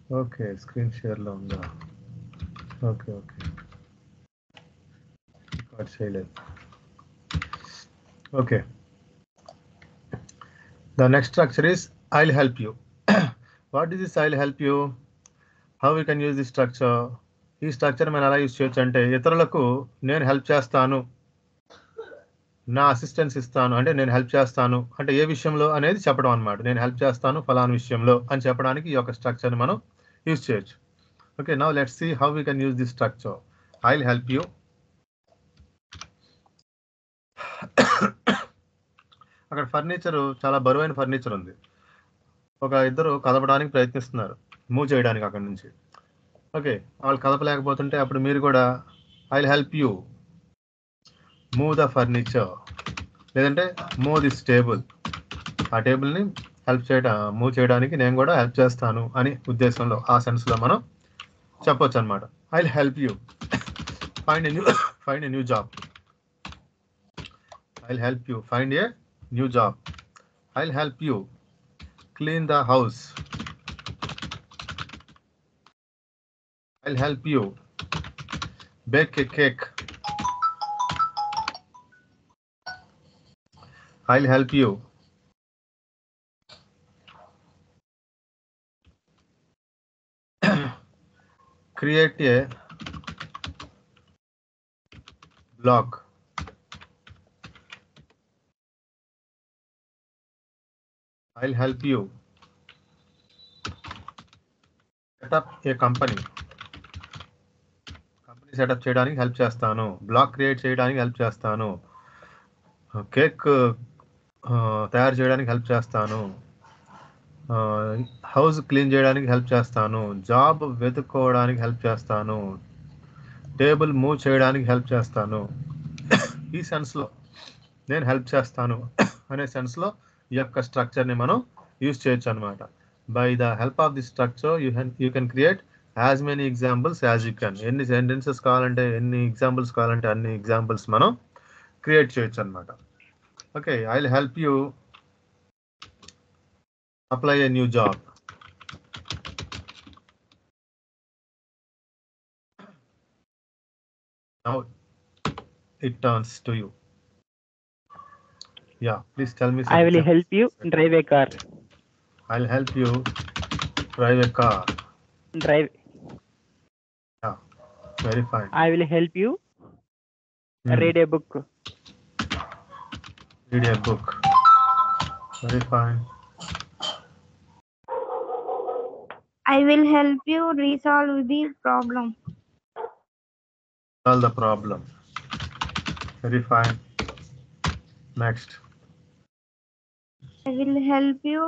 Okay, screen share lo unda. Okay. Record చేయలేదు. Okay. The next structure is I'll help you. What is this I'll help you? How we can use this structure? ఈ structure మనం ఎలా use చేయొచ్చు అంటే ఇతరులకు నేను help చేస్తాను, నా అసిస్టెన్స్ ఇస్తాను అంటే నేను హెల్ప్ చేస్తాను అంటే ఏ విషయంలో అనేది చెప్పడం అనమాట. నేను హెల్ప్ చేస్తాను ఫలానా విషయంలో అని చెప్పడానికి ఈ యొక్క స్ట్రక్చర్ని మనం యూజ్ చేయొచ్చు. Okay, now let's see how we can use this structure. I'll help you. అక్కడ ఫర్నిచర్ చాలా బరువైన ఫర్నిచర్ ఉంది. ఒక ఇద్దరు కదపడానికి ప్రయత్నిస్తున్నారు, మూవ్ చేయడానికి అక్కడి నుంచి. ఓకే, వాళ్ళు కదపలేకపోతుంటే అప్పుడు మీరు కూడా I'll help you move the furniture, లేదంటే మూవ్ దిస్ టేబుల్, ఆ టేబుల్ని మూవ్ చేయడానికి నేను కూడా హెల్ప్ చేస్తాను అని ఉద్దేశంలో ఆ సెన్స్లో మనం చెప్పొచ్చు అనమాట. I'll help you find a new job. I'll help you find a new job. I'll help you clean the house. I'll help you bake a cake. I'll help you create a blog. I'll help you set up a company. Company setup చేయడానికి help చేస్తాను, blog create చేయడానికి help చేస్తాను, cake తయారు చేయడానికి help చేస్తాను, house clean చేయడానికి help చేస్తాను, job వెతుక్కోవడానికి help చేస్తాను, టేబుల్ మూవ్ చేయడానికి హెల్ప్ చేస్తాను. ఈ సెన్స్లో నేను హెల్ప్ చేస్తాను అనే సెన్స్లో ఈ యొక్క స్ట్రక్చర్ని మనం యూజ్ చేయొచ్చు అనమాట. By the help of the structure you can create as many examples as you can. ఎన్ని సెంటెన్సెస్ కావాలంటే, ఎన్ని ఎగ్జాంపుల్స్ కావాలంటే అన్ని ఎగ్జాంపుల్స్ మనం క్రియేట్ చేయొచ్చు అనమాట. Okay, I will help you apply a new job. Now it turns to you. Yeah, please tell me something. I will help you drive a car. I'll help you drive a car. Drive. Yeah, very fine. I will help you read a book. Read a book. Very fine. I will help you resolve the problem. Solve the problem. Very fine. Next. I will help you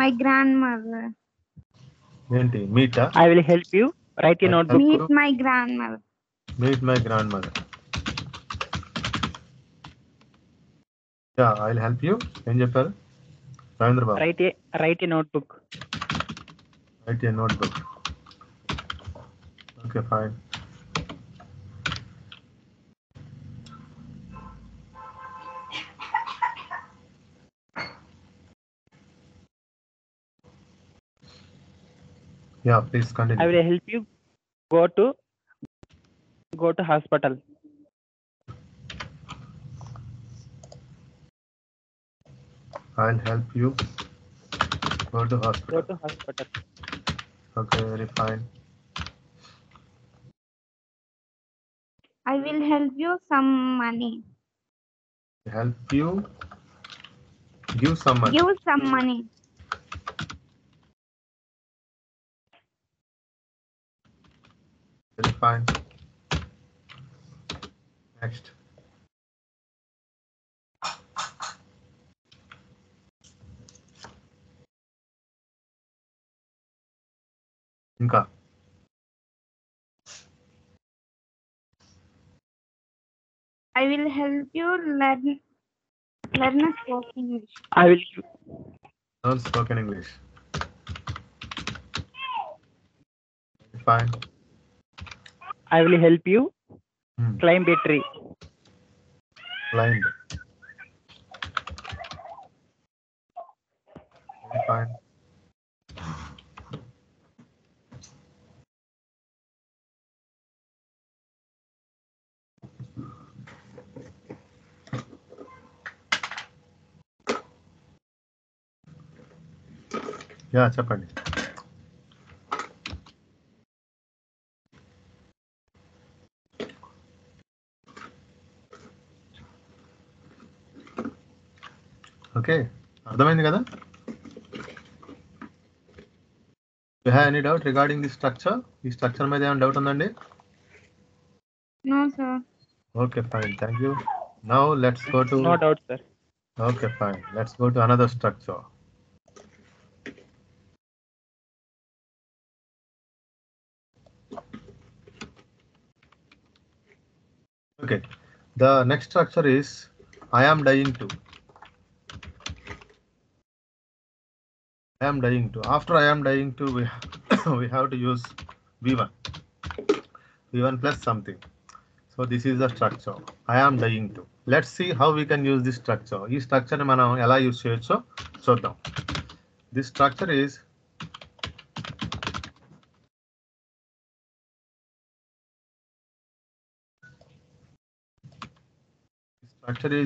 my grandmother. Meet. I will help you write a notebook. Meet my grandmother. Meet my grandmother. Yeah, I'll help you. ఏం చెప్పారు రవీంద్ర బాబు? Write a notebook. Write a notebook. Okay, fine. Yeah, please continue. I will help you go to hospital. I'll help you go to hospital. Go to hospital. Okay, very fine. I will help you some money. Help you give some money. Give some money. Very fine. Next. ఇంకా I will help you learn spoken English. I will learn spoken English. Fine. I will help you Hmm. climb a tree. Climbed. Very fine. Yeah చెప్పండి. Okay, అర్థమైంది కదా? You have any doubt regarding the structure? ఈ structure మీద ఏమైనా doubt ఉందండి? No, sir. Okay fine, thank you. Now let's go to No doubt, sir. Okay fine, let's go to another structure. Okay, the next structure is I am dying to. I am dying to. After I am dying to, we have to use V1. V1 plus something. So this is the structure. I am dying to. Let's see how we can use this structure. This structure మనం ఎలా use చేయొచ్చో చూద్దాం. This structure is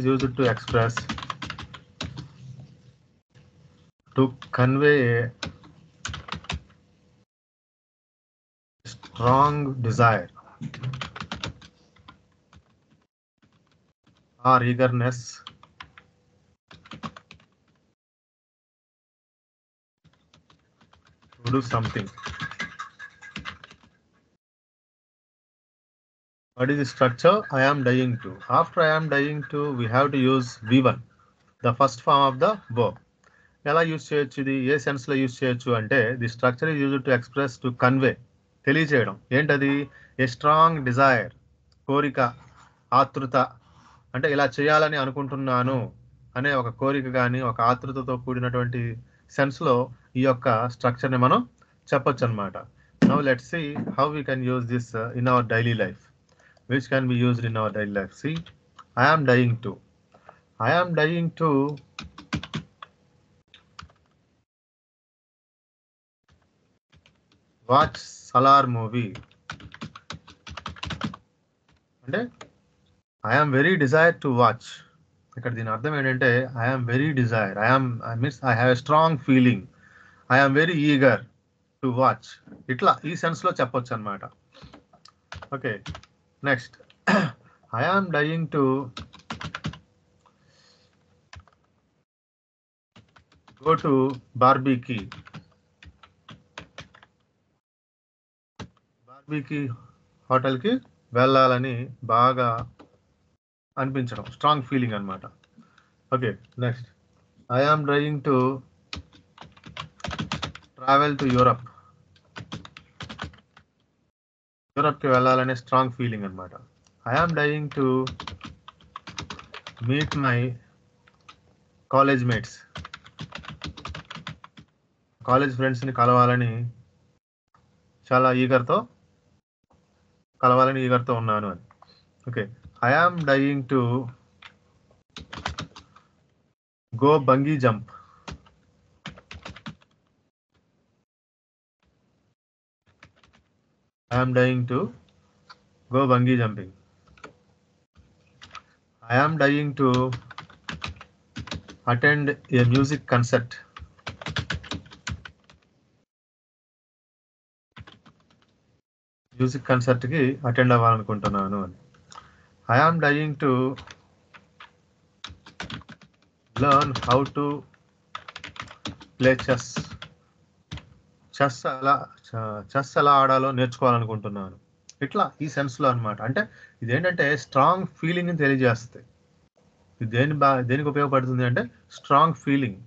used to express, to convey a strong desire or eagerness to do something. What is the structure? I am dying to. After I am dying to, we have to use V1, the first form of the verb. ఎలా use చేయొచ్చు ఇది? ఏ సెన్స్లో use చేయొచ్చు అంటే, the structure is used to express, to convey, తెలియచేయడం. ఏంటది? A strong desire, కోరిక, ఆతృత. అంటే ఇలా చేయాలని అనుకుంటున్నాను అనే ఒక కోరిక కానీ, ఒక ఆతృతతో కూడినటువంటి సెన్స్లో ఈ యొక్క స్ట్రక్చర్ని మనం చెప్పొచ్చు అనమాట. Now let's see how we can use this in our daily life. Which can be used in our daily life. See, I am dying to. I am dying to watch Salar movie. అంటే I am very desired to watch. ఇక్కడ దీని అర్థం ఏంటంటే, I am very desire. I have a strong feeling. I am very eager to watch. ఇట్లా ఈ సెన్స్లో చెప్పొచ్చు అనమాట. Okay, next I am dying to go to Barbecue. Barbecue హోటల్కి వెళ్ళాలని బాగా అనిపించడం, స్ట్రాంగ్ ఫీలింగ్ అనమాట. Okay, next I am dying to travel to Europe. యూరప్కి వెళ్ళాలనే స్ట్రాంగ్ ఫీలింగ్ అనమాట. I am dying to meet my college mates. College ఫ్రెండ్స్ని కలవాలని ఈగర్తో ఉన్నాను అని. Okay, I am dying to go bungee jump. I am dying to go bungee jumping. I am dying to attend a music concert. Music కన్సర్ట్కి attend అవ్వాలనుకుంటున్నాను అని. I am dying to learn how to play chess. Chess ఎలా ఆడాలో నేర్చుకోవాలనుకుంటున్నాను. ఇట్లా ఈ సెన్స్లో అనమాట. అంటే ఇదేంటంటే strong ఫీలింగ్ని తెలియజేస్తుంది. ఇది దేనికి ఉపయోగపడుతుంది అంటే, స్ట్రాంగ్ ఫీలింగ్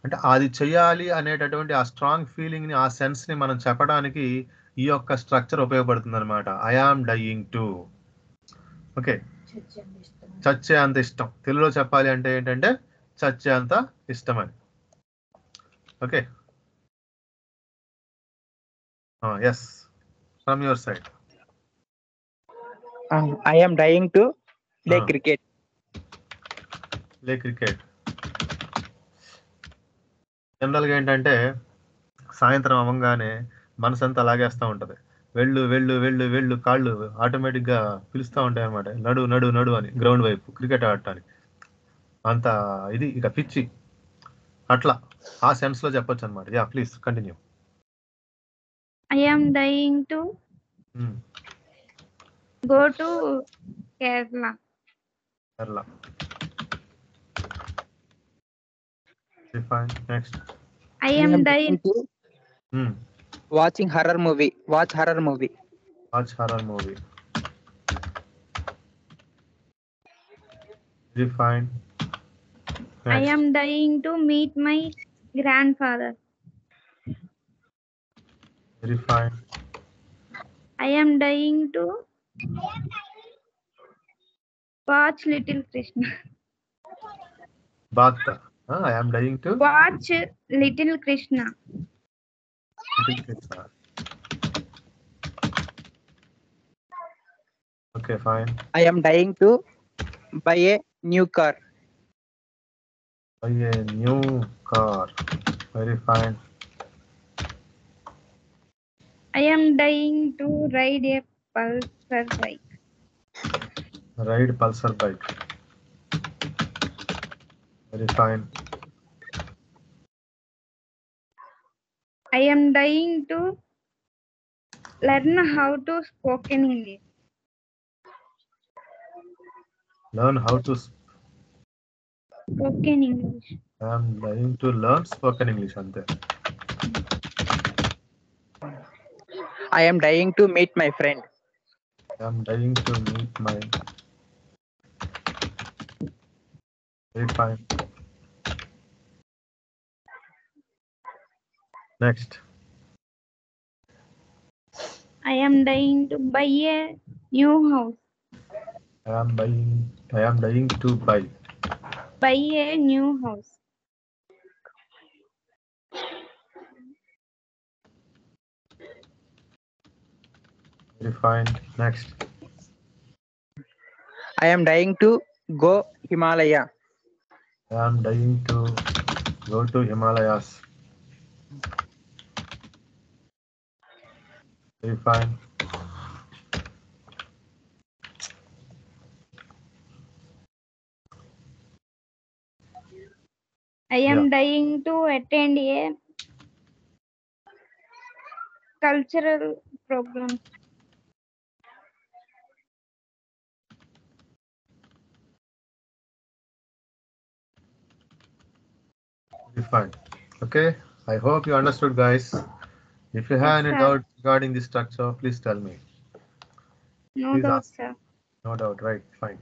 అంటే అది చెయ్యాలి అనేటటువంటి ఆ స్ట్రాంగ్ ఫీలింగ్ని, ఆ సెన్స్ని మనం చెప్పడానికి ఈ యొక్క స్ట్రక్చర్ ఉపయోగపడుతుంది అనమాట. I am dying to. Okay, చచ్చే అంత ఇష్టం. తెలుగులో చెప్పాలి అంటే ఏంటంటే, చచ్చే అంత ఇష్టం అని. Okay, yes, from your side. I am dying to play Ah. cricket. Play cricket. జనరల్గా ఏంటంటే సాయంత్రం అవ్వగానే మనసంతా లాగేస్తూ ఉంటుంది. వెళ్ళు వెళ్ళు వెళ్ళు వెళ్ళు కాళ్ళు ఆటోమేటిక్గా పిలుస్తూ ఉంటాయి అనమాట. నడు నడు నడు అని గ్రౌండ్ వైపు క్రికెట్ ఆడటానికి. అంత ఇది ఇక పిచ్చి అట్లా ఆ సెన్స్లో చెప్పొచ్చు అనమాట. Yeah please continue. I am dying to go to Kerala. Kerala. Fine. Next. I am dying to watching horror movie. Watch horror movie. Watch horror movie. Very fine. I Next. am dying to meet my grandfather. Very fine. I am dying to watch Little Krishna. Bhakta. I am dying to Watch Little Krishna. Little Krishna. Okay, fine. I am dying to buy a new car. Buy a new car. Very fine. I am dying to ride a pulsar bike. Ride pulsar bike. Very fine. I am dying to learn how to spoken English. Learn how to Spoken English. I am dying to learn spoken English ante. I am dying to meet my friend. I am dying to meet my. Very fine. Next. I am dying to buy a new house. I am dying to buy. Buy a new house. Very fine. Next. I am dying to go Himalaya. I am dying to go to Himalayas. Very fine. I am Yeah. dying to attend a cultural program. Very fine. Okay. I hope you understood, guys. If you have Yes, any sir. doubt regarding this structure, please tell me. No Please doubt, ask. sir. No doubt, right? Fine.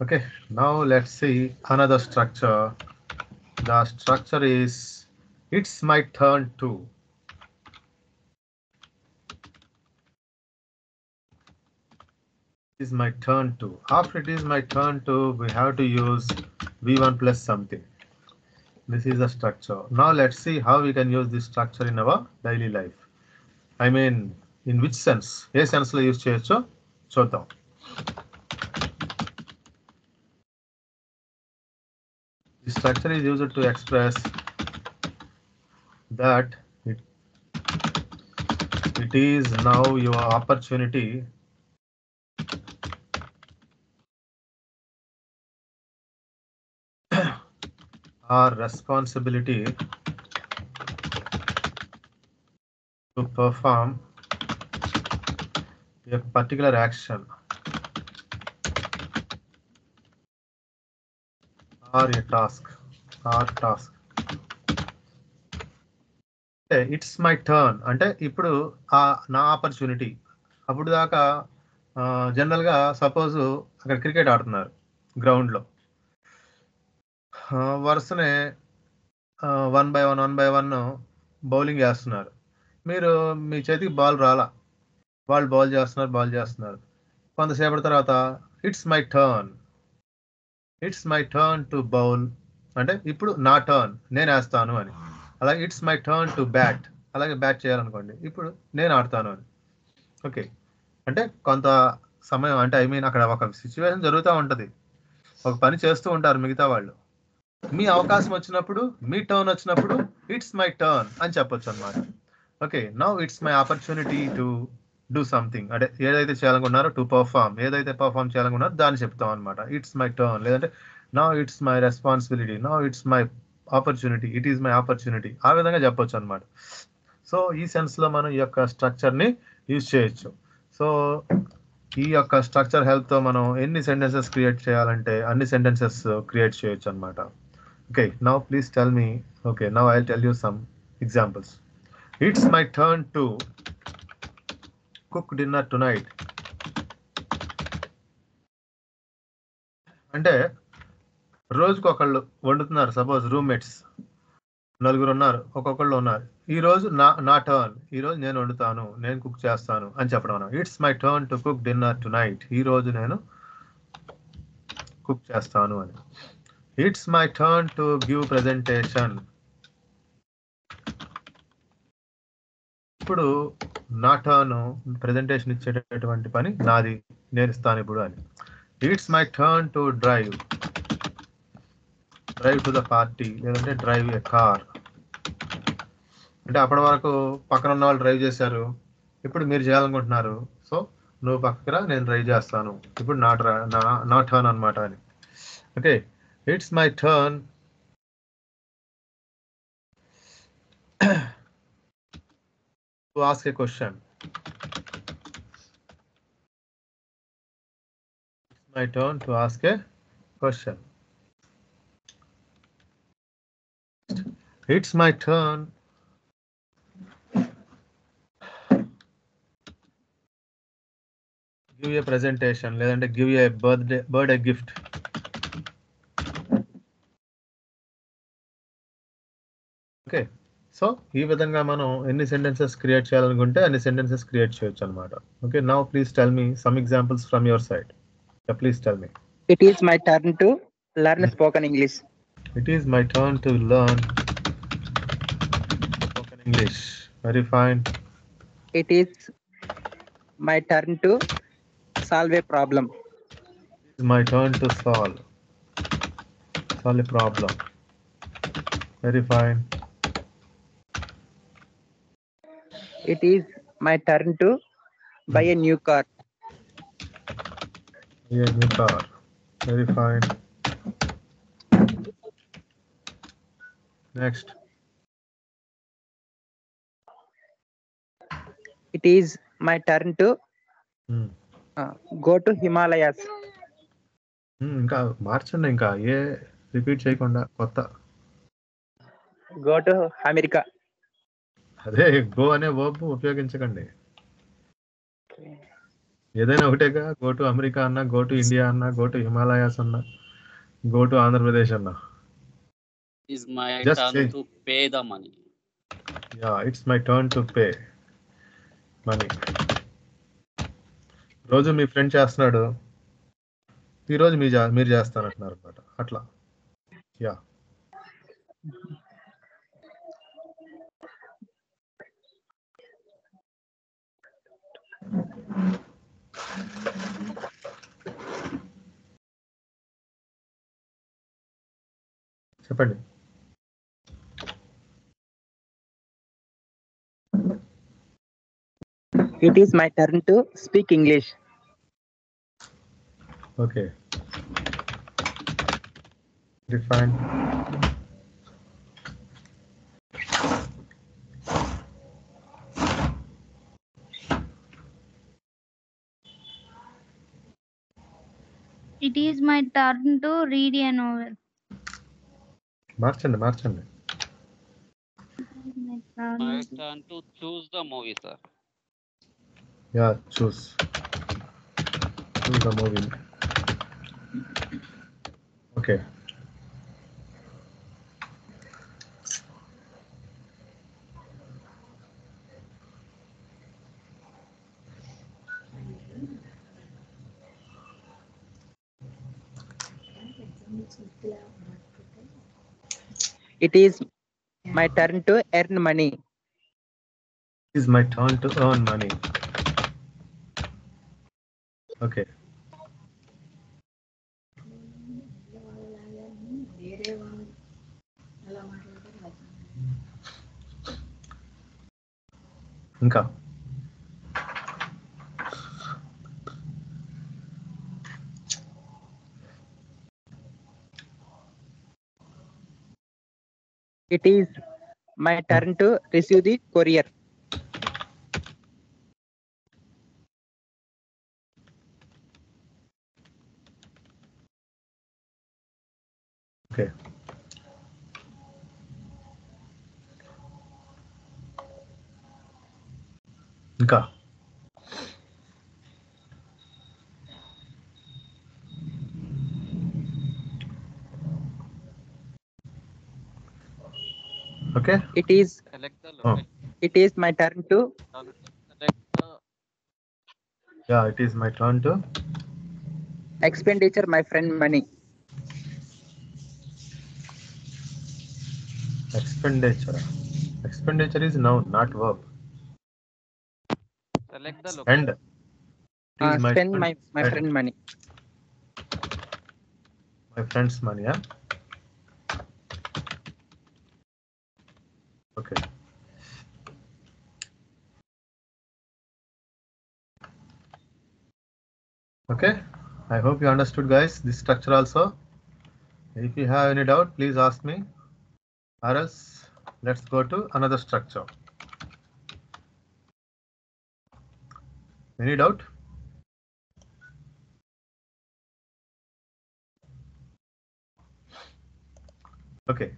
Okay. Now let's see another structure. The structure is it's my turn to. It is my turn to. After it is my turn to, we have to use V1 plus something. This is the structure. Now let's see how we can use this structure in our daily life. I mean, in which sense? A sense లో use చేయొచ్చో చూద్దాం. This structure is used to express that it is now your opportunity or responsibility to perform a particular action or a task it's my turn అంటే ఇప్పుడు నా opportunity. అప్పుడు దాకా జనరల్గా suppose అక్కడ cricket ఆడుతున్నారు గ్రౌండ్లో, వరుసనే 1 by 1 బౌలింగ్ వేస్తున్నారు. మీరు మీ చేతికి బాల్ రాలా, వాళ్ళు బాల్ చేస్తున్నారు. కొంతసేపటి తర్వాత it's my turn to bowl అంటే ఇప్పుడు నా టర్న్, నేను వేస్తాను అని. అలాగే it's my turn to bat, అలాగే బ్యాట్ చేయాలనుకోండి, ఇప్పుడు నేను ఆడతాను అని. ఓకే, అంటే కొంత సమయం అంటే అక్కడ ఒక సిచ్యువేషన్ జరుగుతూ ఉంటుంది, ఒక పని చేస్తూ ఉంటారు మిగతా వాళ్ళు. మీ అవకాశం వచ్చినప్పుడు, మీ టర్న్ వచ్చినప్పుడు ఇట్స్ మై టర్న్ అని చెప్పొచ్చు అనమాట. Okay, now it's my opportunity to do something. అంటే ఏదైతే చేయాలనుకున్నారో టు పర్ఫామ్, ఏదైతే పర్ఫామ్ చేయాలనుకున్నారో దాన్ని చెప్తాం అనమాట. ఇట్స్ మై టర్న్, లేదంటే now it's my responsibility, now it's my opportunity, it is my opportunity, ఆ విధంగా చెప్పొచ్చు అనమాట. సో ఈ సెన్స్లో మనం ఈ యొక్క స్ట్రక్చర్ని యూజ్ చేయొచ్చు. సో ఈ యొక్క స్ట్రక్చర్ హెల్ప్తో మనం ఎన్ని సెంటెన్సెస్ క్రియేట్ చేయాలంటే అన్ని సెంటెన్సెస్ క్రియేట్ చేయొచ్చు అనమాట. Okay, now please tell me. Okay, now I'll tell you some examples. It's my turn to cook dinner tonight. అంటే రోజుకు ఒకళ్ళు వండుతున్నారు. సపోజ్ రూమ్మేట్స్ నలుగురు ఉన్నారు, ఒక్కొక్కళ్ళు ఉన్నారు. ఈ రోజు నా టర్న్, ఈ రోజు నేను వండుతాను, నేను కుక్ చేస్తాను అని చెప్పడం. It's my turn to cook dinner tonight, ఈ రోజు నేను కుక్ చేస్తాను అని. It's my turn to give presentation, ఇప్పుడు నా టర్న్ ప్రెజెంటేషన్ ఇచ్చేటటువంటి పని నాది, నేను ఇస్తాను ఇప్పుడు అని. It's my turn to drive to the party, లేదంటే డ్రైవ్ ఏ కార్. అంటే అప్పటి వరకు పక్కన ఉన్న వాళ్ళు డ్రైవ్ చేశారు, ఇప్పుడు మీరు చేయాలనుకుంటున్నారు. సో నువ్వు పక్కన, నేను డ్రైవ్ చేస్తాను, ఇప్పుడు నా టర్న్ అనమాట అని. Okay, it's my turn to ask a question. My turn to ask a question. It's my turn give a presentation, లేదంటే give a birthday gift. Okay, so ఈ విధంగా మనం ఎన్ని సెంటెన్సెస్ క్రియేట్ చేయాలనుకుంటే అన్ని సెంటెన్సెస్ క్రియేట్ చేయొచ్చు అనమాట. Okay, now please tell me some examples from your side. Please tell me. It is my turn to learn spoken English. It is my turn to learn spoken English. Very fine. It is my turn to solve a problem. It is my turn to solve a problem. Very fine. It is my turn to buy a new car. Yeah, new car. Very fine. Next. It is my turn to go to Himalayas. ఇంకా మార్చండి, ఇంకా ఏ repeat చేయకుండా కొత్త. Go to America. అదే go అనే verb ఉపయోగించకండి. ఏదైనా ఒకటేగా, go to America అన్నా, go to India అన్నా, గో టు హిమాలయాస్ అన్నా, గో టు ఆంధ్రప్రదేశ్ అన్నా. It's my Just turn say. to pay the money. Yeah, it's my turn to pay money. రోజు మీ friend చేస్తున్నాడు, ఈరోజు మీరు చేస్తానంటున్నారు అనమాట. అట్లా. యా, చెప్పండి. It is my turn to speak English. Okay. Define. It is my turn to read a novel. మార్చండి. My My turn to choose the movie, sir. Yeah, choose the movie. Okay. It is my turn to earn money. It is my turn to earn money. Okay. ఇంకా It is my turn to receive the courier. Okay. ఇంకా okay. It is Select the Oh. location. it is my turn to Select the yeah it is my turn to expenditure my friend money. expenditure. Expenditure is noun, not verb. select the Spend. location. It is my Spend turn my to spend friend money. my friend's money. Yeah. Okay. Okay. I hope you understood, guys, this structure also. If you have any doubt, please ask me, or else let's go to another structure. Any doubt? Okay.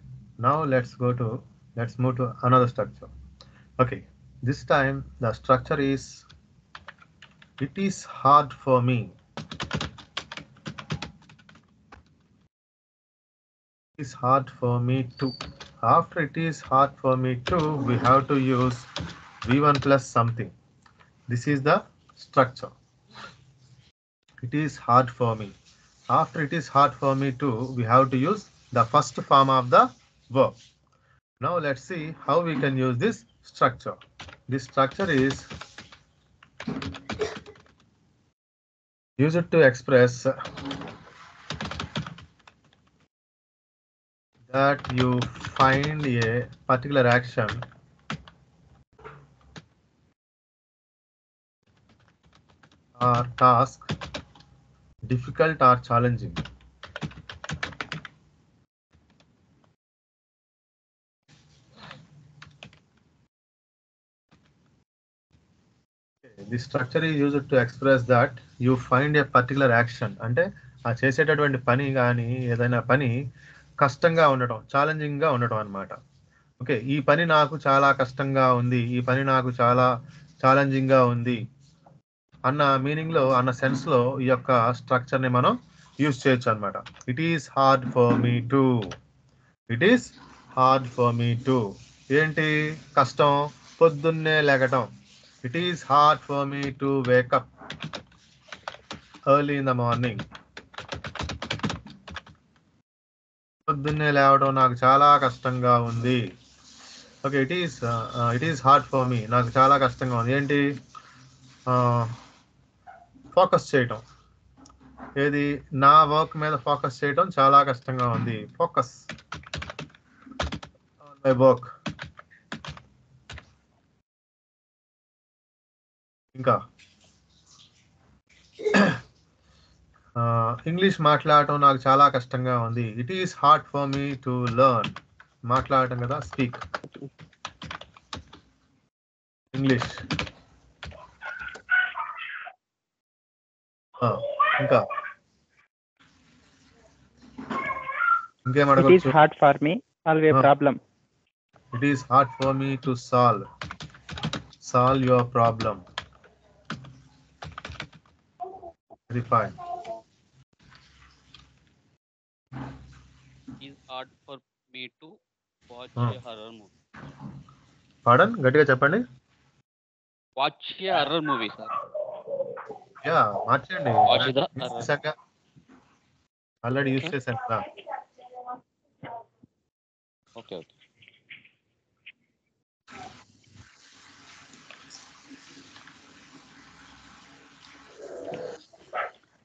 Now let's move to another structure. Okay. This time the structure is, it is hard for me. It is hard for me to. After it is hard for me to, we have to use V1 plus something. This is the structure. It is hard for me. After it is hard for me to, we have to use the first form of the verb. Now let's see how we can use this structure. This structure is used to express that you find a particular action or task difficult or challenging. This structure is used to express that you find a particular action. అంటే ఆ చేసేటటువంటి పని కానీ ఏదైనా పని కష్టంగా ఉండటం, ఛాలెంజింగ్గా ఉండటం అన్నమాట. ఓకే, ఈ పని నాకు చాలా కష్టంగా ఉంది, ఈ పని నాకు చాలా ఛాలెంజింగ్గా ఉంది అన్న మీనింగ్లో, అన్న సెన్స్లో ఈ యొక్క స్ట్రక్చర్ని మనం యూజ్ చేయొచ్చు అనమాట. It is hard for me to. It is hard for me to. ఏంటి కష్టం? పొద్దున్నే లెగటం. It is hard for me to wake up early in the morning. పొద్దున్నే లేవడం నాకు చాలా కష్టంగా ఉంది. Okay, it is hard for me, నాకు చాలా కష్టంగా ఉంది. ఏంటి? ఫోకస్ చేయటం. ఏది? నా వర్క్ మీద ఫోకస్ చేయటం చాలా కష్టంగా ఉంది. Focus on my work. ఇంకా ఇంగ్లీష్ మాట్లాడటం నాకు చాలా కష్టంగా ఉంది. It is hard for me to learn. మాట్లాడటం కదా, స్పీక్ ఇంగ్లీష్. ఇంకా ఇంకేం It is అడగొచ్చు? hard for me solve a problem. It is hard for me to solve your problem. Very fine. It is hard for me to watch a horror movie. పాడన్ గట్టిగా చెప్పండి. Watch a horror movie, sir. Yeah, మార్చండి. Watch the horror. Already use చేశాను కదా. Okay.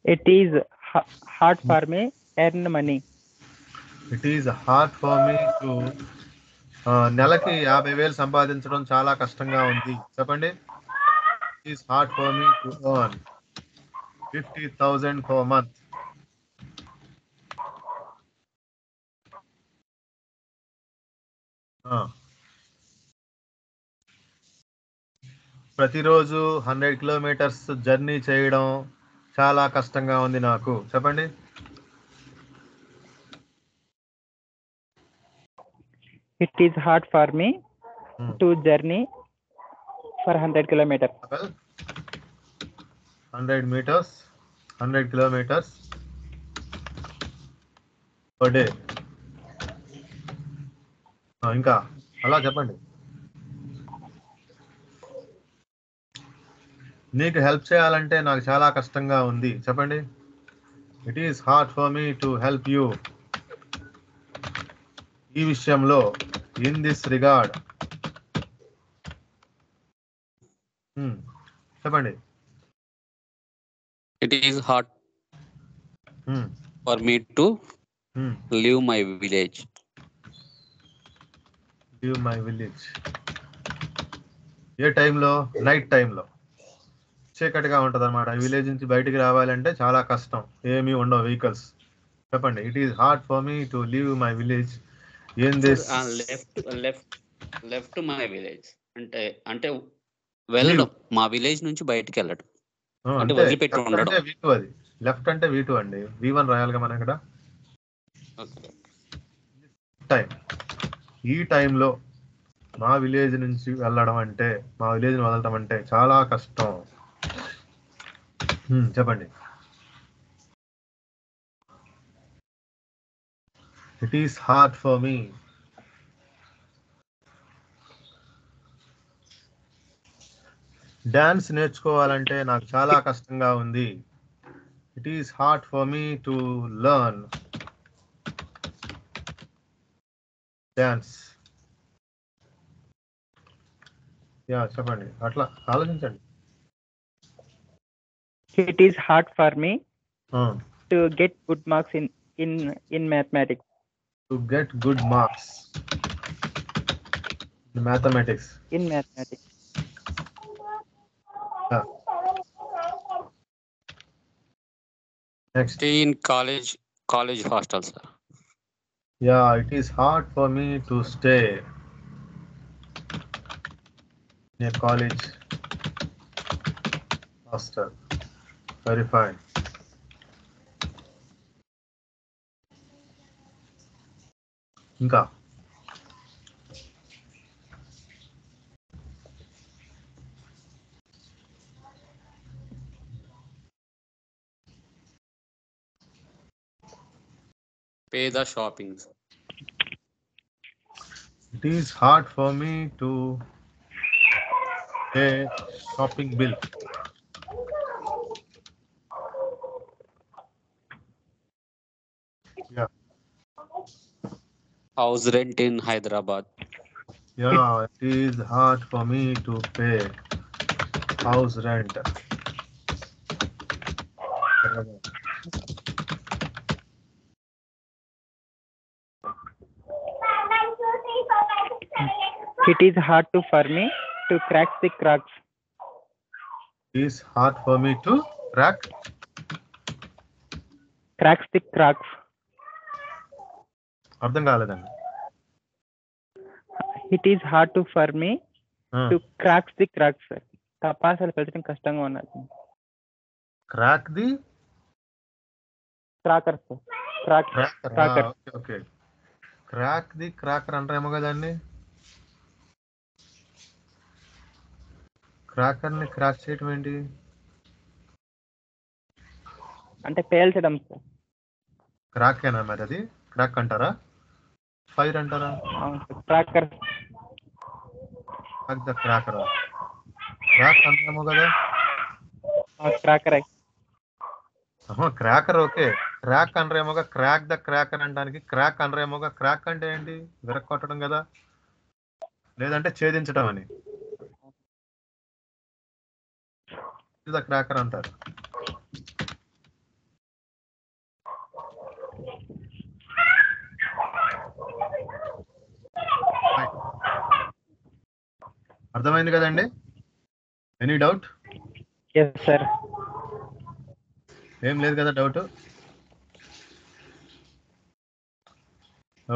It is hard for me earn money. It is hard for me to నెలకి 50,000 సంపాదించడం చాలా కష్టంగా ఉంది. చెప్పండి. It is hard for me to earn 50,000 per month. ప్రతిరోజు 100 కిలోమీటర్స్ జర్నీ చేయడం చాలా కష్టంగా ఉంది నాకు. చెప్పండి. It is hard for me to journey for 100 kilometers. 100 kilometers per day. ఇంకా అలా చెప్పండి. నీకు హెల్ప్ చేయాలంటే నాకు చాలా కష్టంగా ఉంది. చెప్పండి. It is hard for me to help you. ఈ విషయంలో ఇన్ దిస్ రిగార్డ్. చెప్పండి. It is hard for me to leave my village. Leave my village. ఏ టైంలో? నైట్ టైంలో, చీకటిగా ఉంటుంది అనమాట. విలేజ్ నుంచి బయటికి రావాలంటే చాలా కష్టం, ఏమీ ఉండవు వెహికల్స్. చెప్పండి. It is hard for me to leave my village in this. Left my village అంటే వెళ్ళడం, మా విలేజ్ నుంచి బయటికి వెళ్ళడం అంటే వదిలిపెట్టి ఉండడం. V2 అది. లెఫ్ట్ అంటే V2 అండి. V1 రాయాలిగా మనం ఇక్కడ. టైం. ఈ టైంలో మా విలేజ్ నుంచి వెళ్ళడం అంటే, మా విలేజ్ని వదలడం అంటే చాలా కష్టం. చెప్పండి. It is hard for me. Dance నేర్చుకోవాలంటే నాకు చాలా కష్టంగా ఉంది. It is hard for me to learn dance. చెప్పండి. అట్లా ఆలోచించండి. It is hard for me to get good marks in mathematics. To get good marks in mathematics. In mathematics. Next. Stay in college hostel, sir. It is hard for me to stay in a college hostel. Very fine. ఇంకా Pay the shopping. It is hard for me to pay shopping bill. House rent in Hyderabad. It is hard for me to pay house rent. It is hard for me to crack the cracks. It is hard for me to cracks the cracks. అర్థం కాలేదండి. It is hard for me to crack the cracks. తపాసాలు పెట్టడం కష్టంగా ఉన్నది. Crack the crackers. Cracker. Okay. Crack the cracker అంటారేమో కదండి. Cracker ని crack చేయటం ఏంటి? అంటే పేల్చడం సార్. క్రాక్ ఏనా మరి అది? క్రాక్ అంటారా? ఫైర్ అంటారా? Cracker. Crack the cracker. Crack అంటారేమో కదా. క్రాకర్. Cracker okay. క్రాక్ అనరేమోగా. క్రాక్ ద క్రాకర్ అంటానికి క్రాక్ అనరేమోగా. క్రాక్ అంటే ఏంటి? విరక్కొట్టడం కదా, లేదంటే ఛేదించడం అని. ద క్రాకర్ అంటారు. అర్థమైంది కదండి? Any doubt? yes sir. ఏం లేదు కదా డౌట్?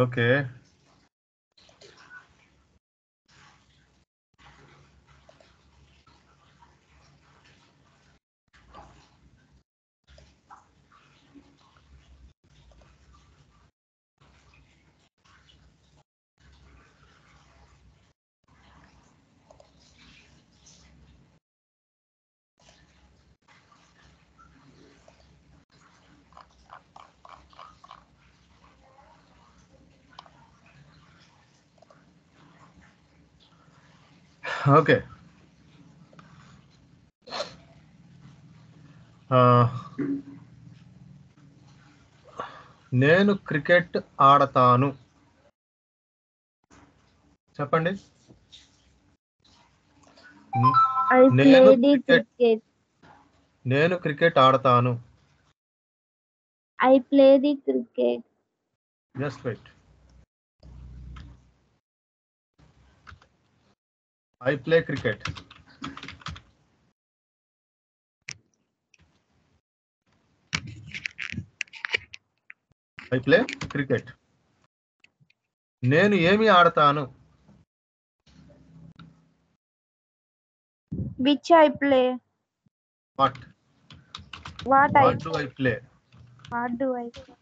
ఓకే. ఓకే. నేను క్రికెట్ ఆడతాను. చెప్పండి. I నేను play the cricket. నేను క్రికెట్ ఆడతాను. I play the cricket. Just wait. I play cricket. I play cricket. నేను ఏమి ఆడతాను? Which I play. What What I do I play? what do I play?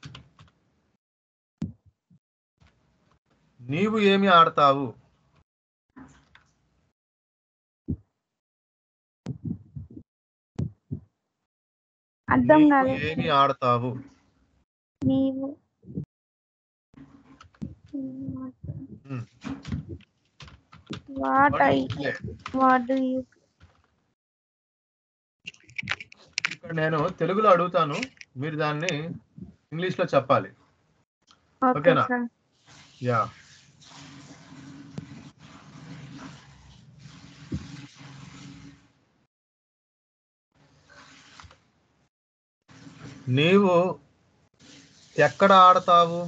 నీవు ఏమి ఆడతావు? అర్థం నీవు కాలేదు. ఏమి ఆడతావు? నీవు what I what do you ఇక్కడ నేను తెలుగులో అడుగుతాను, మీరు దాన్ని ఇంగ్లీష్ లో చెప్పాలి. okay ఓకేనా? sir. యా. నీవు ఎక్కడ ఆడతావు?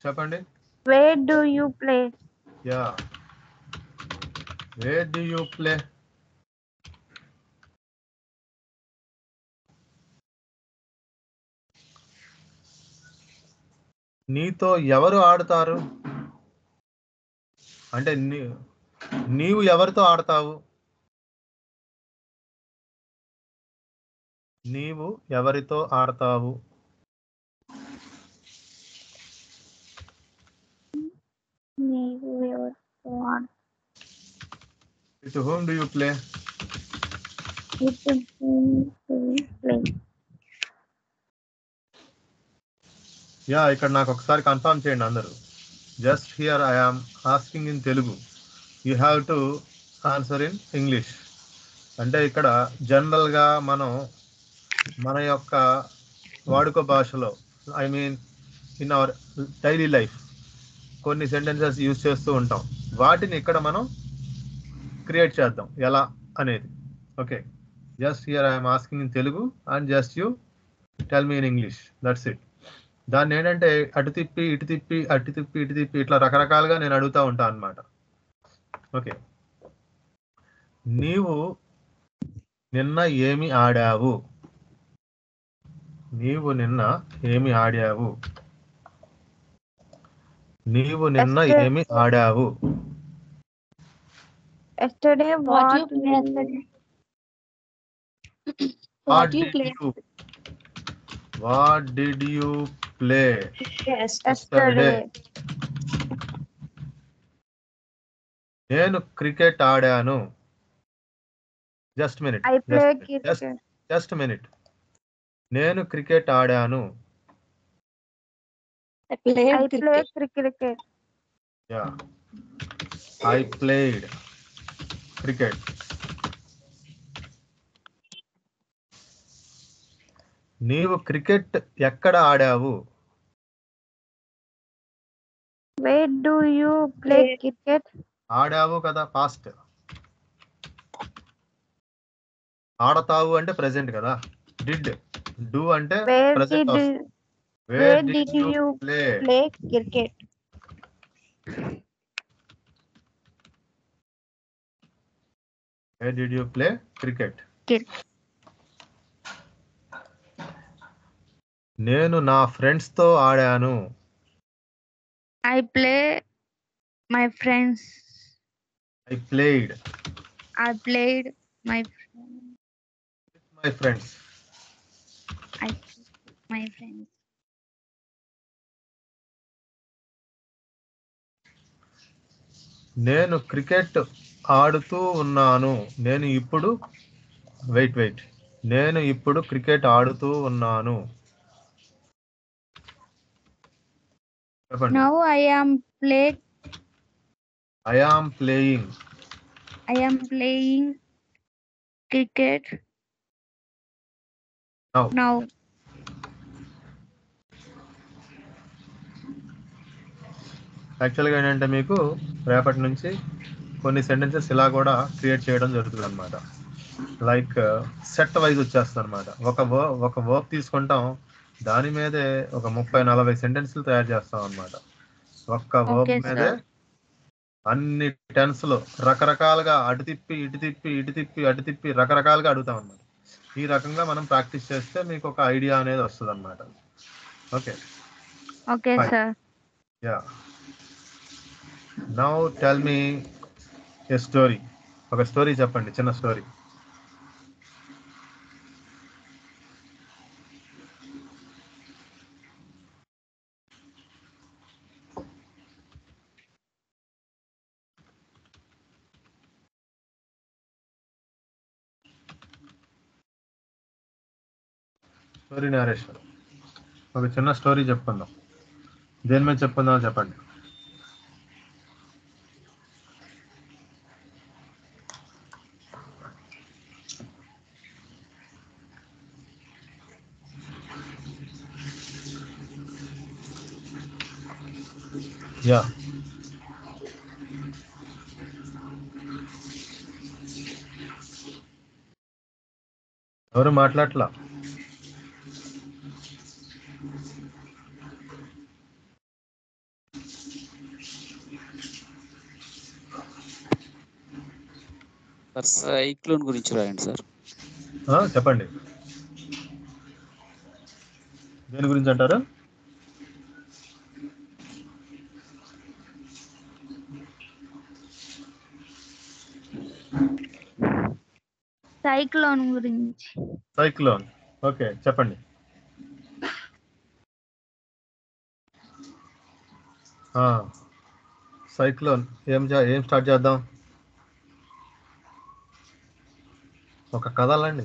చెప్పండి. Where do you play? Yeah. Wear do you play? నీతో ఎవరు ఆడుతారు? అంటే నీవు ఎవరితో ఆడతావు? నీవు ఎవరితో ఆడతావు? నీవు ఎవరితో ఆడతావు? With whom do you play? With whom do you play? Yeah, ఇక్కడ నాకు ఒకసారి కన్ఫర్మ్ చేయండి అందరూ. Just here I am asking in Telugu. You have to answer in English. అంటే ఇక్కడ జనరల్గా మనం మన యొక్క వాడుక భాషలో, I mean in our daily life కొన్ని సెంటెన్సెస్ యూజ్ చేస్తూ ఉంటాం. వాటిని ఇక్కడ మనం క్రియేట్ చేద్దాం ఎలా అనేది. Okay, just here I'm asking in Telugu and just you tell me in English. That's it. దాన్ని ఏంటంటే అటు తిప్పి ఇటు తిప్పి అటు తిప్పి ఇటు తిప్పి ఇట్లా రకరకాలుగా నేను అడుగుతూ ఉంటాను అన్నమాట. ఓకే. నీవు నిన్న ఏమి ఆడావు? నీవు నిన్న ఏమి ఆడావు? నీవు నిన్న ఏమి ఆడావు? Yesterday what you play yesterday? What did you play yesterday? నేను క్రికెట్ ఆడాను. Just minute. I play cricket. Just minute. నేను క్రికెట్ ఆడాను. I played I play cricket. Yeah, I played cricket. నీవు క్రికెట్ ఎక్కడ ఆడావు? Where do you play cricket? ఆడావు కదా, past. ఆడతావు అంటే present కదా. Did, do అంటే Where ప్రెసెంట్ did వస్తుంది. Where did you play? play cricket? Where did you play cricket? నేను నా friends తో ఆడాను. I play my friends. I played I played my my friends. my friends. నేను cricket ఆడుతూ ఉన్నాను. నేను ఇప్పుడు నేను ఇప్పుడు క్రికెట్ ఆడుతూ ఉన్నాను. చెప్పండి. Now I am playing cricket now. యాక్చువల్గా ఏంటంటే మీకు రేపటి నుంచి కొన్ని సెంటెన్సెస్ ఇలా కూడా క్రియేట్ చేయడం జరుగుతుంది అనమాట. లైక్ సెట్ వైజ్ వచ్చేస్తుంది అనమాట. ఒక వర్క్ తీసుకుంటాం, దాని మీదే ఒక 30-40 సెంటెన్స్లు తయారు చేస్తాం అనమాట. ఒక్క వర్క్ మీదే అన్ని టెన్స్ లో రకరకాలుగా అటు తిప్పి ఇటు తిప్పి ఇటు తిప్పి అటు తిప్పి రకరకాలుగా అడుగుతాం అనమాట. ఈ రకంగా మనం ప్రాక్టీస్ చేస్తే మీకు ఒక ఐడియా అనేది వస్తుంది అనమాట. Okay sir. Yeah, now tell me a story. ఒక స్టోరీ చెప్పండి, చిన్న స్టోరీ. స్టోరీ నేరేషన్, ఒక చిన్న స్టోరీ చెప్పుకుందాం. దేని మీద చెప్పుకుందాం చెప్పండి. యా, ఎవరు మాట్లాడట్లా? సైక్లోన్ గురించి రాయండి సార్. చెప్పండి, దేని గురించి అంటారు? సైక్లోన్ గురించి. సైక్లోన్, ఓకే చెప్పండి. సైక్లోన్ ఏం స్టార్ట్ చేద్దాం? ఒక కథ అలాండి.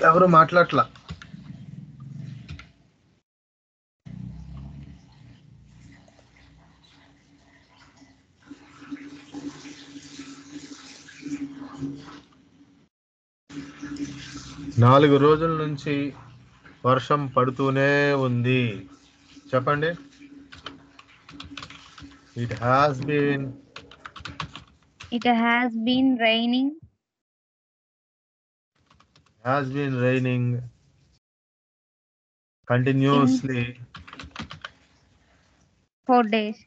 ఎవరు మాట్లాడట్లా? నాలుగు రోజుల నుంచి వర్షం పడుతూనే ఉంది. చెప్పండి. It has been raining continuously 4 days.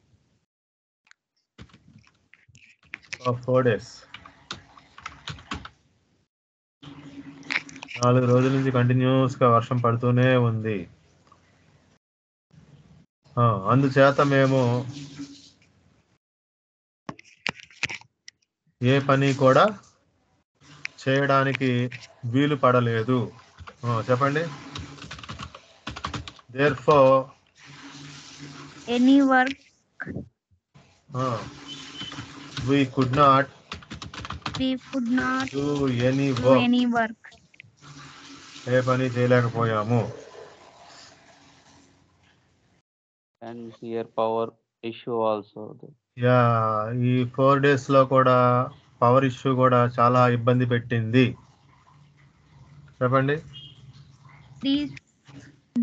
for 4 days. 4 రోజుల నుంచి కంటిన్యూస్ గా వర్షం పడుతూనే ఉంది. అందుచేత మేము ఏ పని కూడా చేయడానికి వీలు పడలేదు. చెప్పండి. Therefore any work we could not do any work. ఏ పని చేయలేకపోయాము. And here power issue also. Yeah, ఈ 4 days లో కూడా పవర్ ఇష్యూ కూడా చాలా ఇబ్బంది పెట్టింది. చెప్పండి.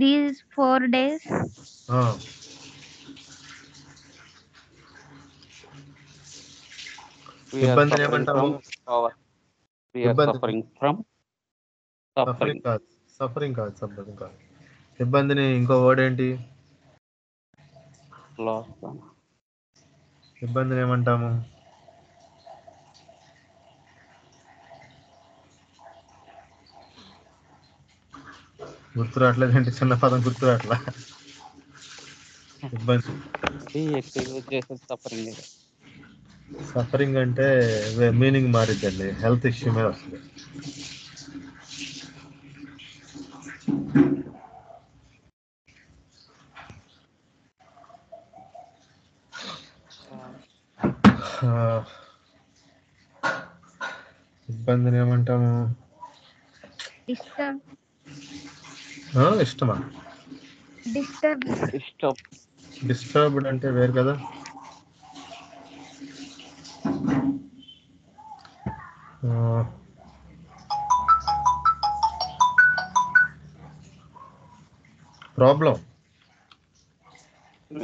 these 4 days. ఆ, We are ఇబ్బందిని suffering ఏమంటాము? from power. We are ఇబ్బంది suffering from suffering. సఫరింగ్ కాదు. ఇబ్బందిని ఇంకో వర్డ్ ఏంటి? Loss. ఇబ్బందిని ఏమంటాము? గుర్తు రావట్లేదంటే చిన్న పదం గుర్తు రావట్లా. ఇబ్బంది. అది ఎక్కువ యూజ్ చేసేది సఫరింగ్. సఫరింగ్ అంటే మీనింగ్ మారిద్దండి, హెల్త్ ఇష్యూ మీద వస్తుంది. ఆ, ఇబ్బందిని ఏమంటాము? Disturb. ఇష్టమా? Disturb. ఇష్టం. డిస్టర్బ్డ్ అంటే వేరు కదా. Problem.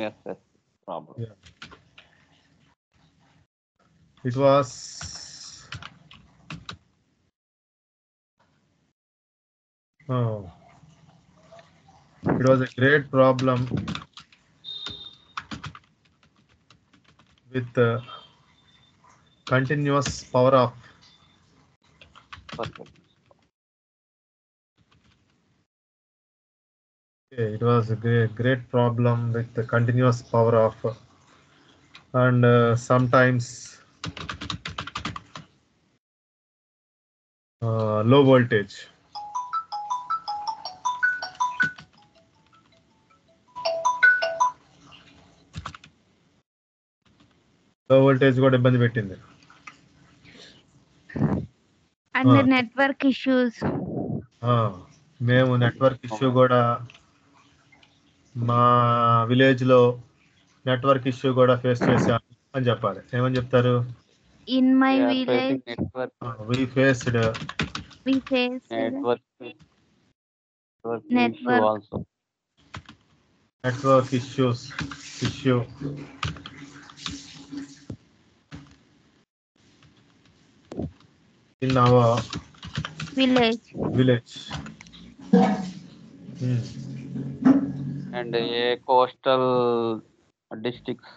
Yes, yes. Problem. It was it was a great problem with continuous power off. Perfect. Okay, it was a great problem with the continuous power off, and sometimes low voltage. లో voltage కూడా ఇబ్బంది పెట్టింది. And the network issues. మేము network issue కూడా మా village లో network issue కూడా face చేశాం అని చెప్పాలి. ఏమని చెప్తారు? In my We are village, facing network. we faced Network issue network. also. network issue in our village. And a coastal districts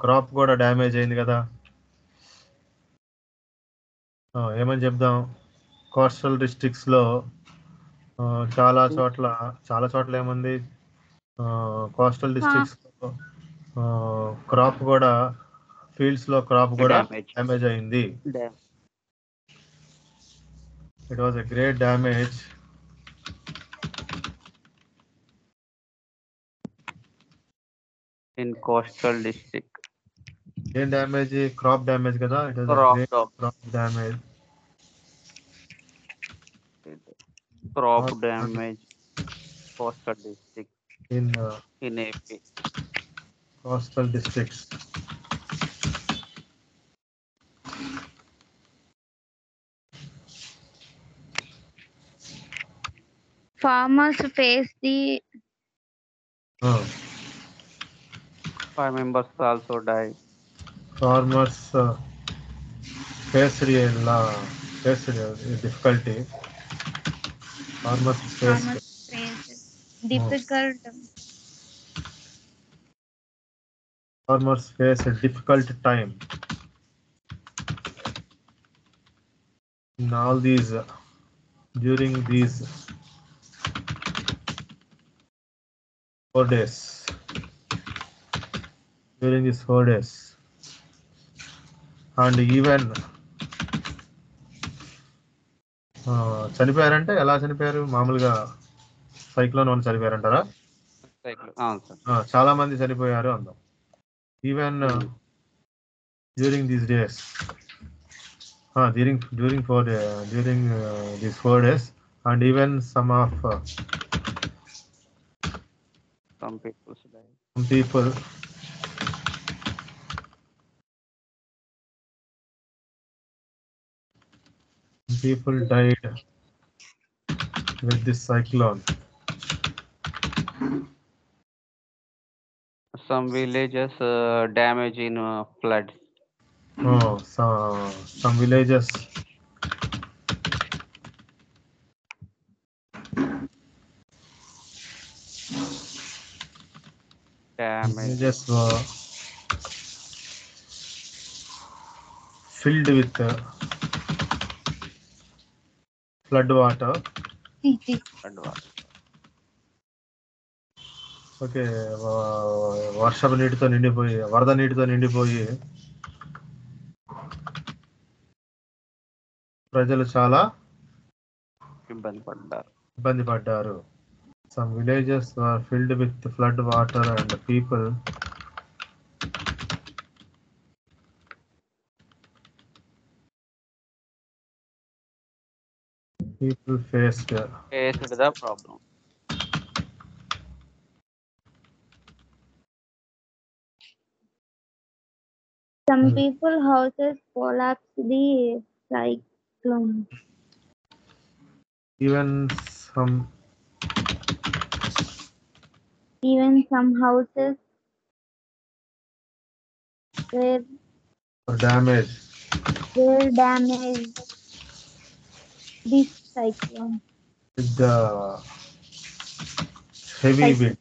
crop కూడా డ్యామేజ్ అయింది కదా. ఏమని చెప్దాం? కోస్టల్ డిస్ట్రిక్ట్స్ లో చాలా చోట్ల ఏముంది, కోస్టల్ డిస్ట్రిక్ట్స్ లో క్రాప్ కూడా, ఫీల్డ్స్ లో క్రాప్ కూడా డ్యామేజ్ అయింది. It was a great damage in coastal district. ఏం డ్యామేజ్? క్రాప్ డ్యామేజ్ కదా. It was crop damage. Crop damage coastal district in AP. coastal districts. Farmers face the 5 members also died. Farmers faced a difficulty. Farmers faced difficult. Farmers face a difficult time in all these during these 4 days. During these 4 days, and even చనిపోయారంటే ఎలా చనిపోయారు? మామూలుగా cyclone వల్ల చనిపోయారంటారా? చాలా మంది చనిపోయారు అందాం. Even during these days, during these 4 days, and even some people died with this cyclone. Some villages damage in floods. Oh, some villages. Damage. Villages were filled with flood water. Flood water. Okay, వర్షపు నీటితో నిండిపోయి, వరద నీటితో నిండిపోయి ప్రజలు చాలా ఇబ్బంది పడ్డారు. Some villages were filled with flood water and the people faced the problem. Some people houses collapsed the cyclone. even some houses were damaged. This cyclone. With the heavy wind.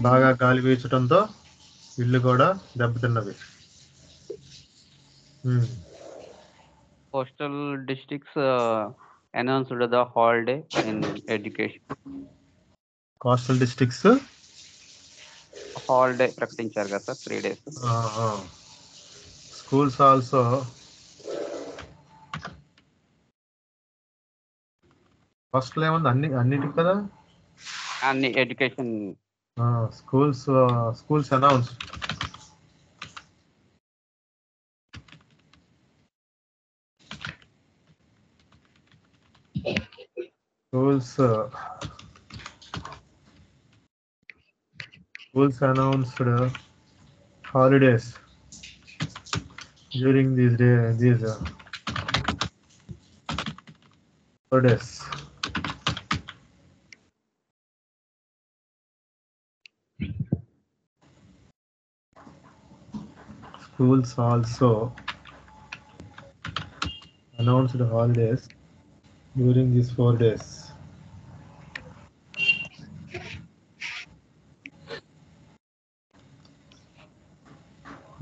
బాగా గాలి వీచడంతో ఇల్లు కూడా దెబ్బతిన్నవి. Coastal districts announced the holiday in education. Coastal districts holiday ప్రకటించారు కదా sir 3 days. Schools also first లో ఏముంది అన్నిటికి కదా, అన్ని education schools announced. Schools announced holidays during these 4 days. Schools also announced holidays during these 4 days.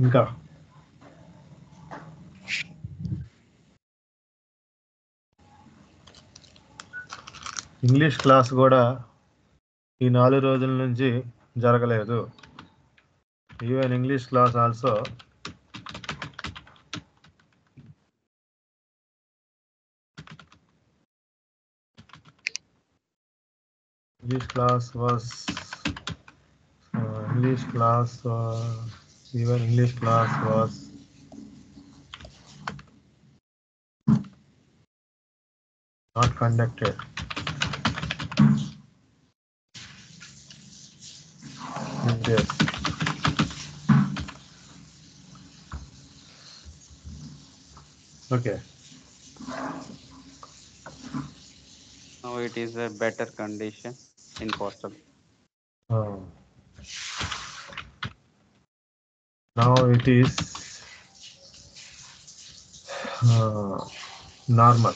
ఇంకా English class కూడా ఈ 4 రోజుల నుంచి జరగలేదు. Even English class also English class was not conducted. Yes. Okay. Now it is a better condition in coastal. Now it is normal.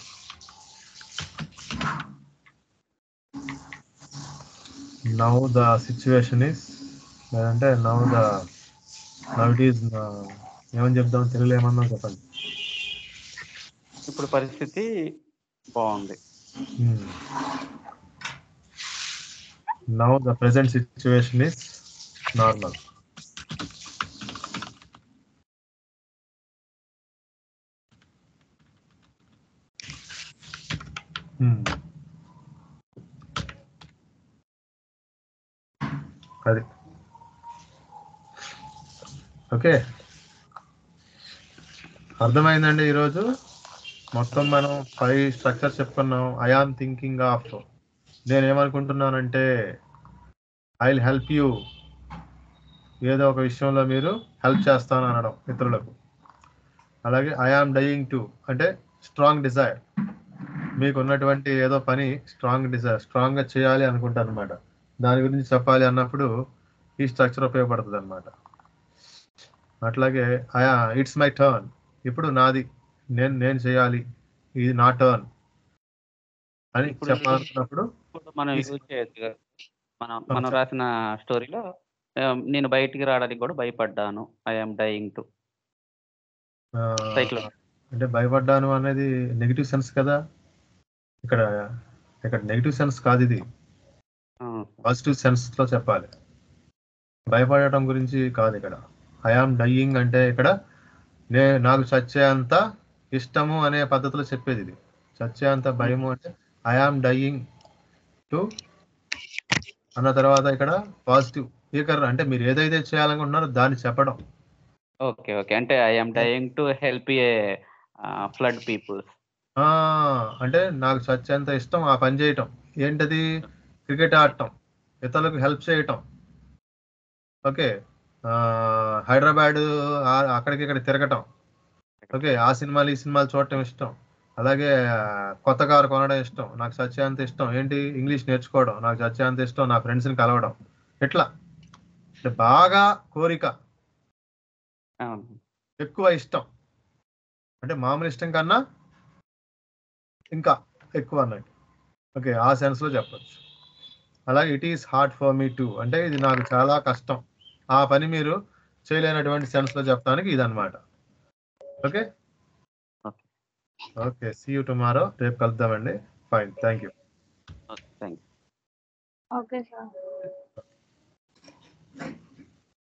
Now the situation is అంటే now it is ఏమని చెప్దాం, తెలుగులో ఏమన్నా చెప్పండి. ఇప్పుడు పరిస్థితి బాగుంది. Now the present situation is normal. అది ఓకే, అర్థమైందండి. ఈరోజు మొత్తం మనం 5 స్ట్రక్చర్స్ చెప్పుకున్నాం. ఐ ఆమ్ థింకింగ్ ఆఫ్, నేనేమనుకుంటున్నానంటే ఐ విల్ హెల్ప్ యూ, ఏదో ఒక విషయంలో మీరు హెల్ప్ చేస్తాను అనడం ఇతరులకు. అలాగే ఐ ఆమ్ డయింగ్ టు అంటే స్ట్రాంగ్ డిజైర్. మీకు ఉన్నటువంటి ఏదో పని స్ట్రాంగ్ డిజైర్, స్ట్రాంగ్గా చేయాలి అనుకుంటారు అనమాట. దాని గురించి చెప్పాలి అన్నప్పుడు ఈ స్ట్రక్చర్ ఉపయోగపడుతుంది అనమాట. అట్లాగే ఇట్స్ మై టర్న్, ఇప్పుడు నాది, నేను చేయాలి, ఇది నా టర్న్ అని చెప్పాలనుకున్నప్పుడు మనం యూజ్ చేయొచ్చు కదా. మనం రాసిన స్టోరీలో నేను బయటికి రావడానికి కూడా భయపడ్డాను, ఐఎమ్ డైయింగ్ టు. అంటే భయపడ్డాను అనేది నెగిటివ్ సెన్స్ కదా. ఇక్కడ నెగిటివ్ సెన్స్ కాదు, ఇది పాజిటివ్ సెన్స్ లో చెప్పాలి. భయపడటం గురించి కాదు ఇక్కడ. ఐఆమ్ డైయింగ్ అంటే ఇక్కడ నాకు చచ్చేంత ఇష్టము అనే పద్ధతిలో చెప్పేది ఇది. చచ్చేంత భయము అంటే ఐఆమ్ డైయింగ్ టు అన్న తర్వాత ఇక్కడ పాజిటివ్ స్పీకర్ అంటే మీరు ఏదైతే చేయాలనుకుంటున్నారో దాన్ని చెప్పడం. ఓకే ఓకే, అంటే I'm dying to help a flood peoples. అంటే నాకు చచ్చేంత ఇష్టం ఆ పని చేయటం. ఏంటది? క్రికెట్ ఆడటం, ఇతరులకు హెల్ప్ చేయటం. ఓకే, హైదరాబాద్ అక్కడికి ఇక్కడ తిరగటం. ఓకే, ఆ సినిమాలు ఈ సినిమాలు చూడటం ఇష్టం. అలాగే కొత్త కారు కొనడం ఇష్టం, నాకు చచ్చేంత ఇష్టం. ఏంటి? ఇంగ్లీష్ నేర్చుకోవడం, నాకు చచ్చేంత ఇష్టం. నా ఫ్రెండ్స్ని కలవడం. ఇట్లా అంటే బాగా కోరిక, ఎక్కువ ఇష్టం, అంటే మామూలు ఇష్టం కన్నా ఇంకా ఎక్కువ అన్నట్టు. ఓకే, ఆ సెన్స్లో చెప్పచ్చు. అలాగే it is hard for me to అంటే ఇది నాకు చాలా కష్టం, ఆ పని మీరు చేయలేనటువంటి సెన్స్లో చెప్పడానికి ఇదన్నమాట. Okay okay, see you tomorrow. రేపు కలుద్దామండి. Fine, thank you. Okay, sir.